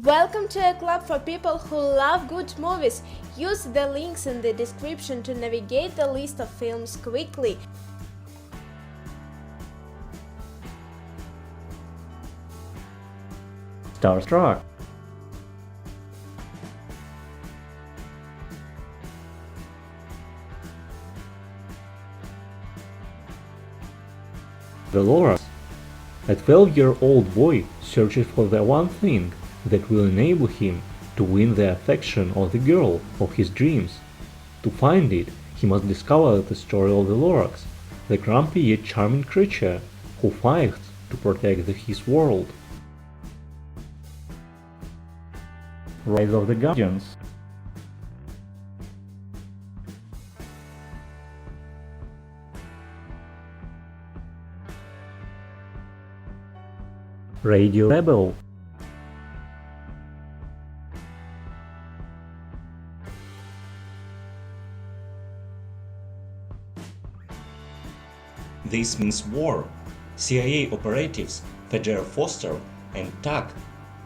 Welcome to a club for people who love good movies. Use the links in the description to navigate the list of films quickly. StarStruck. The Lorax. A 12-year-old boy searches for the one thing that will enable him to win the affection of the girl of his dreams. To find it, he must discover the story of the Lorax, the grumpy yet charming creature who fights to protect his world. Rise of the Guardians. Radio Rebel. This means war. CIA operatives Fedger Foster and Tuck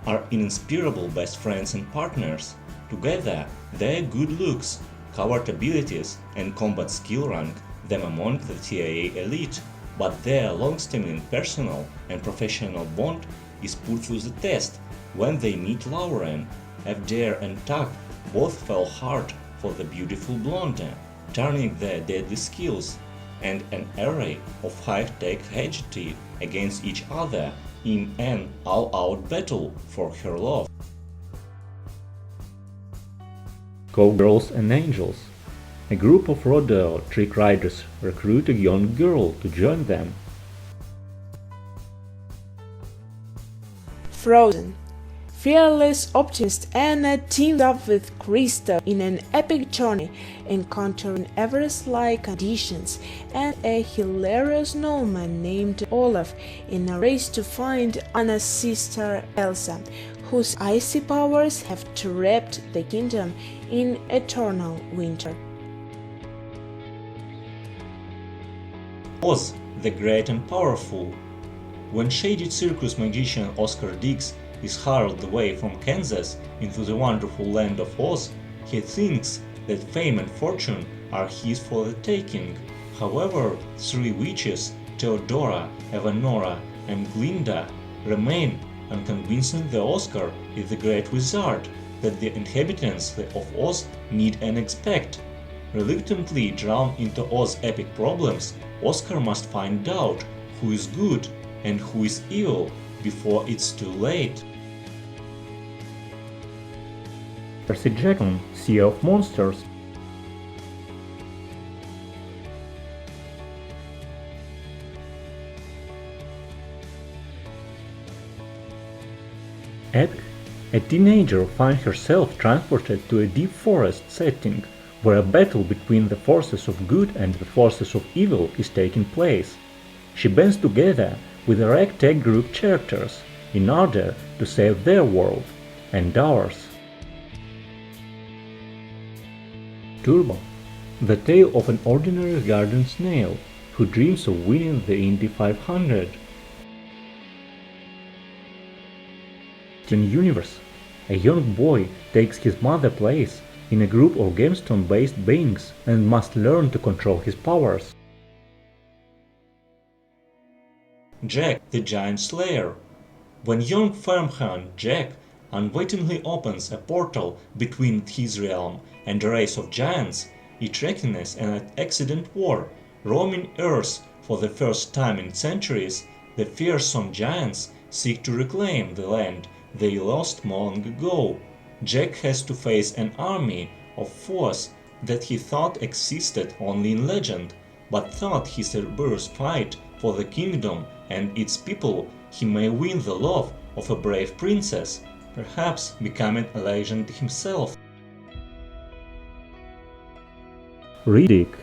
are inseparable best friends and partners. Together, their good looks, covert abilities, and combat skill rank them among the CIA elite, but their long-standing personal and professional bond is put to the test when they meet Lauren. Fedger and Tuck both fell hard for the beautiful blonde, turning their deadly skills and an array of high-tech gadgetry against each other in an all-out battle for her love. Cowgirls and Angels. A group of rodeo trick riders recruit a young girl to join them. Frozen. Fearless optimist Anna teamed up with Krista in an epic journey, encountering Everest-like conditions and a hilarious snowman named Olaf in a race to find Anna's sister Elsa, whose icy powers have trapped the kingdom in eternal winter. Oz, the Great and Powerful. When shady circus magician Oscar Dix is hurled away from Kansas into the wonderful land of Oz, he thinks that fame and fortune are his for the taking. However, three witches, Theodora, Evanora, and Glinda, remain unconvincing the Oscar is the great wizard that the inhabitants of Oz need and expect. Reluctantly drawn into Oz's epic problems, Oscar must find out who is good and who is evil before it's too late. Percy Jackson, Sea of Monsters. Epic. A teenager finds herself transported to a deep forest setting where a battle between the forces of good and the forces of evil is taking place. She bands together with a ragtag group characters in order to save their world and ours. Turbo. The tale of an ordinary garden snail who dreams of winning the Indy 500. In Universe. A young boy takes his mother's place in a group of gemstone-based beings and must learn to control his powers. Jack the Giant Slayer. When young farmhand Jack unwittingly opens a portal between his realm and a race of giants, it recognizes an accident war. Roaming Earth for the first time in centuries, the fearsome giants seek to reclaim the land they lost long ago. Jack has to face an army of foes that he thought existed only in legend, but thought his rebirth fight for the kingdom and its people he may win the love of a brave princess, perhaps becoming a legend himself. Riddick.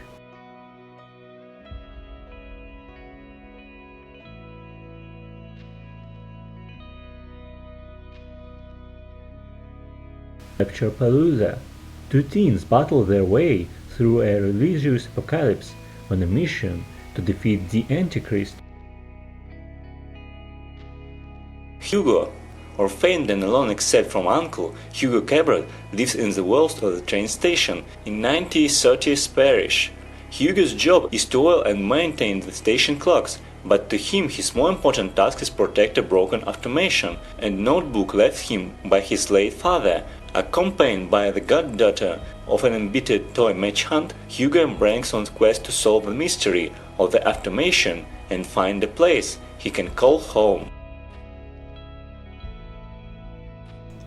Rapture-Palooza. Two teens battle their way through a religious apocalypse on a mission to defeat the Antichrist. Hugo, orphaned and alone except from uncle, Hugo Cabret lives in the walls of the train station in 1930s Parish. Hugo's job is to oil and maintain the station clocks, but to him his more important task is protect a broken automation and notebook left him by his late father. Accompanied by the goddaughter of an embittered toy match hunt, Hugo embarks on the quest to solve the mystery of the automation and find a place he can call home.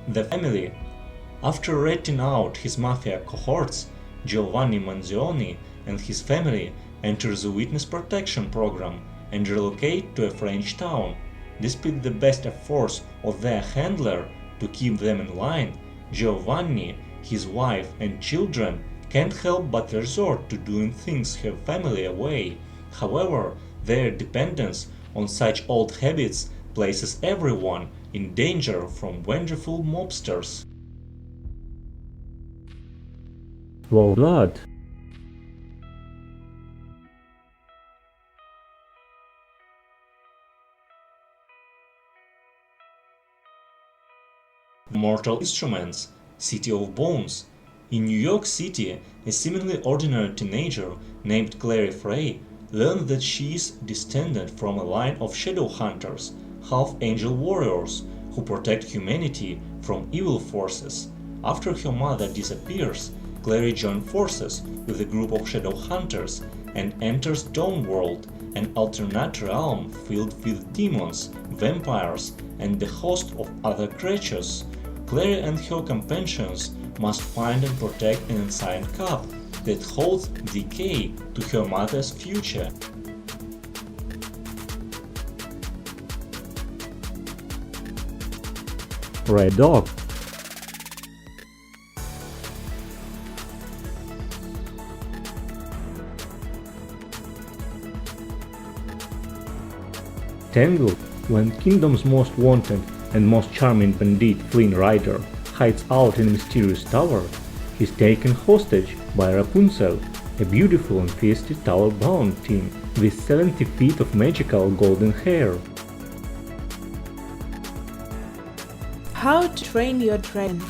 The family. After ratting out his mafia cohorts, Giovanni Manzioni and his family enter the witness protection program and relocate to a French town. Despite the best efforts of their handler to keep them in line, Giovanni, his wife and children can't help but resort to doing things her family away. However, their dependence on such old habits places everyone in danger from vengeful mobsters. Wolfblood. Mortal Instruments, City of Bones. In New York City, a seemingly ordinary teenager named Clary Frey learns that she is descended from a line of shadow hunters, half-angel warriors, who protect humanity from evil forces. After her mother disappears, Clary joins forces with a group of shadow hunters and enters Dawnworld, an alternate realm filled with demons, vampires, and a host of other creatures. Clary and her companions must find and protect an ancient cup that holds the key to her mother's future. Red Dog. Tangled. When Kingdom's most wanted and most charming bandit Flynn Rider hides out in a mysterious tower, he's taken hostage by Rapunzel, a beautiful and feisty tower-bound teen with 70 feet of magical golden hair. How to Train Your Dragon.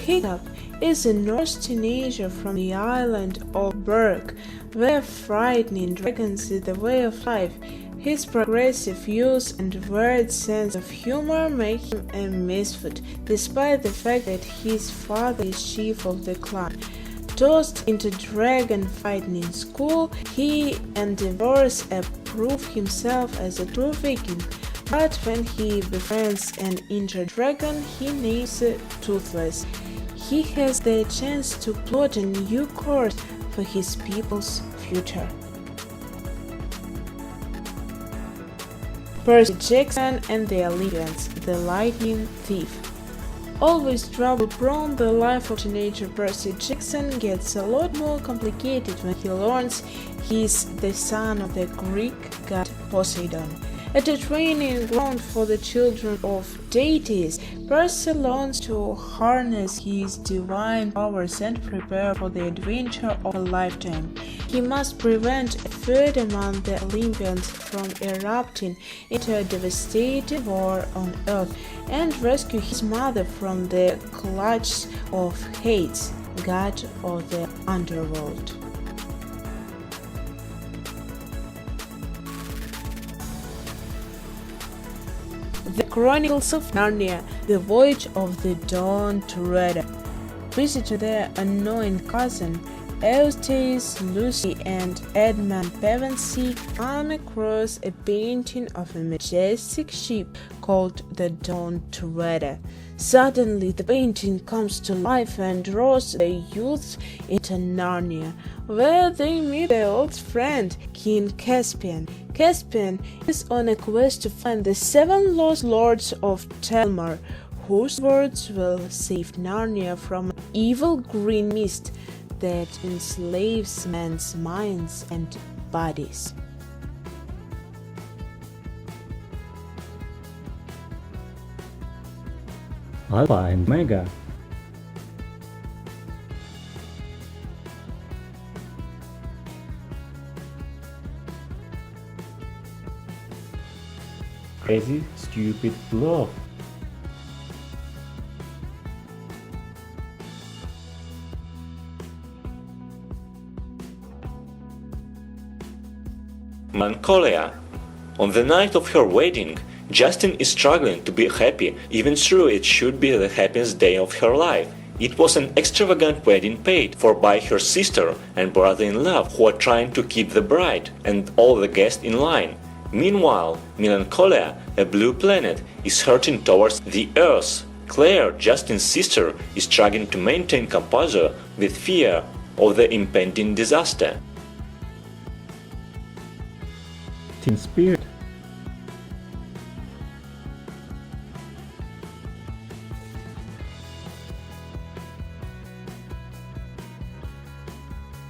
Hiccup is a Norse teenager from the island of Berg, where frightening dragons is the way of life. His progressive youth and weird sense of humor make him a misfit, despite the fact that his father is chief of the clan. Tossed into dragon fighting in school, he endeavors to prove himself as a true Viking. But when he befriends an injured dragon he names Toothless, he has the chance to plot a new course for his people's future. Percy Jackson and the Olympians, the Lightning Thief. Always trouble-prone, the life of teenager Percy Jackson gets a lot more complicated when he learns he's the son of the Greek god Poseidon. At a training ground for the children of deities, Percy learns to harness his divine powers and prepare for the adventure of a lifetime. He must prevent a third among the Olympians from erupting into a devastating war on Earth and rescue his mother from the clutches of Hades, god of the underworld. The Chronicles of Narnia, the Voyage of the Dawned Raider. Visit their unknown cousin, Eustace, Lucy, and Edmund Pevensey come across a painting of a majestic ship called the Dawned Raider. Suddenly, the painting comes to life and draws the youth into Narnia, where they meet their old friend, King Caspian. Caspian is on a quest to find the 7 lost lords of Telmar, whose words will save Narnia from evil green mist that enslaves men's minds and bodies. Alpha and Omega. Crazy Stupid Love. Melancholia. On the night of her wedding, Justin is struggling to be happy even though it should be the happiest day of her life. It was an extravagant wedding paid for by her sister and brother-in-law who are trying to keep the bride and all the guests in line. Meanwhile, Melancholia, a blue planet, is hurtling towards the Earth. Claire, Justin's sister, is struggling to maintain composure with fear of the impending disaster. Teen Spirit.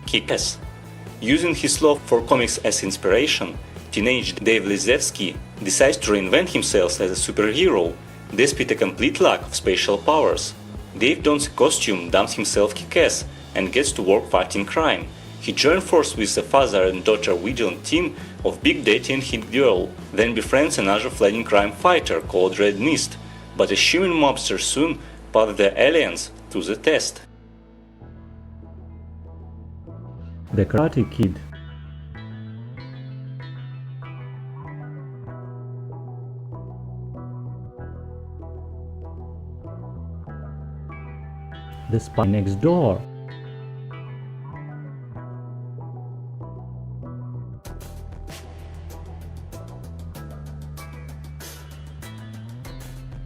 Kick-Ass. Using his love for comics as inspiration, teenage Dave Lizevsky decides to reinvent himself as a superhero, despite a complete lack of special powers. Dave dons a costume, dumps himself Kick-Ass, and gets to work fighting crime. He joins forces with the father and daughter vigilant team of Big Daddy and Hit Girl, then befriends another fleeing crime fighter called Red Mist, but a human mobster soon put the aliens to the test. The Karate Kid. The Spy Next Door.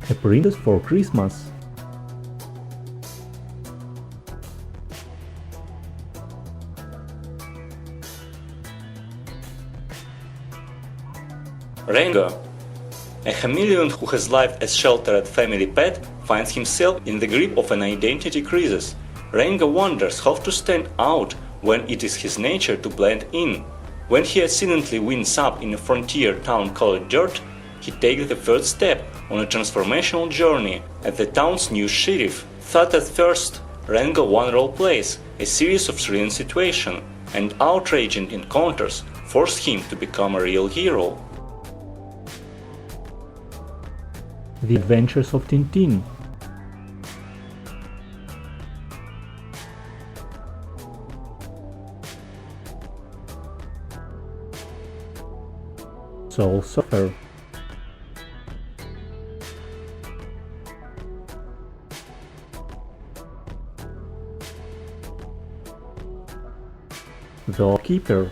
A Princess for Christmas. Rango. A chameleon who has lived as sheltered family pet finds himself in the grip of an identity crisis. Rango wonders how to stand out when it is his nature to blend in. When he accidentally winds up in a frontier town called Dirt, he takes the first step on a transformational journey as the town's new sheriff. Thought at first, Rango one role plays a series of thrilling situations, and outraging encounters force him to become a real hero. The Adventures of Tintin. Soul Surfer. Zookeeper.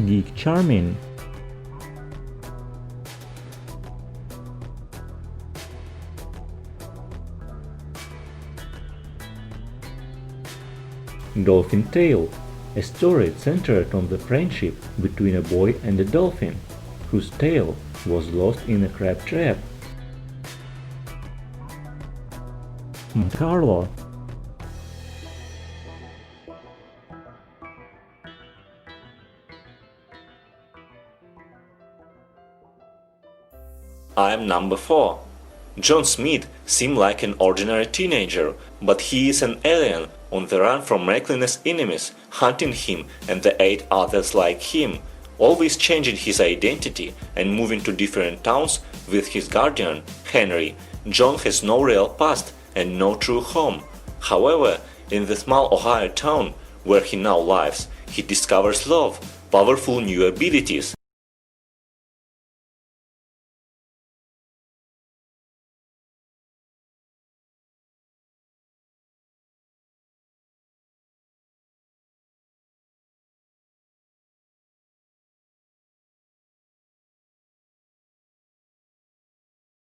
Geek Charming. Dolphin Tale, a story centered on the friendship between a boy and a dolphin, whose tail was lost in a crab trap. Monte Carlo. I am number 4. John Smith seemed like an ordinary teenager, but he is an alien on the run from reckless enemies hunting him and the 8 others like him, always changing his identity and moving to different towns with his guardian, Henry. John has no real past and no true home. However, in the small Ohio town where he now lives, he discovers love, powerful new abilities,